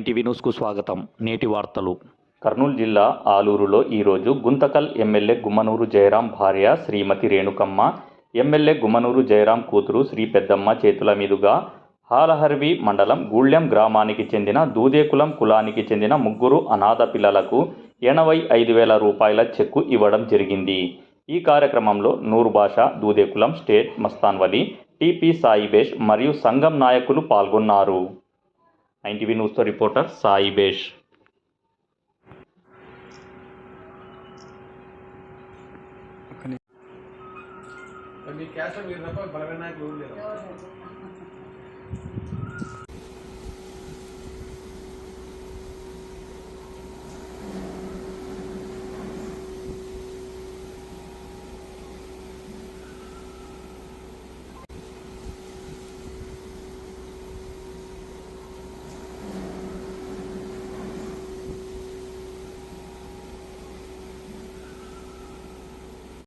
NTV న్యూస్కు స్వాగతం. నేటి వార్తలు. కర్నూలు జిల్లా ఆలూరులో ఈరోజు గుంతకల్ ఎమ్మెల్యే గుమ్మనూరు జయరాం భార్య శ్రీమతి రేణుకమ్మ, ఎమ్మెల్యే గుమ్మనూరు జయరాం కూతురు శ్రీ పెద్దమ్మ చేతుల మీదుగా హాలహర్వి మండలం గూళ్లెం గ్రామానికి చెందిన దూదేకులం కులానికి చెందిన 3 అనాథ పిల్లలకు 85,000 రూపాయల చెక్కు ఇవ్వడం జరిగింది. ఈ కార్యక్రమంలో నూర్ బాషా, దూదేకులం స్టేట్ మస్తాన్ వలి, టీపీ సాయిబేష్ మరియు సంఘం నాయకులు పాల్గొన్నారు. ఎన్టీవీ న్యూస్తో రిపోర్టర్ సాయిబేష్. మీ క్యాస్ట్ మీరు తప్ప బలమైన నాయకులు లేరు.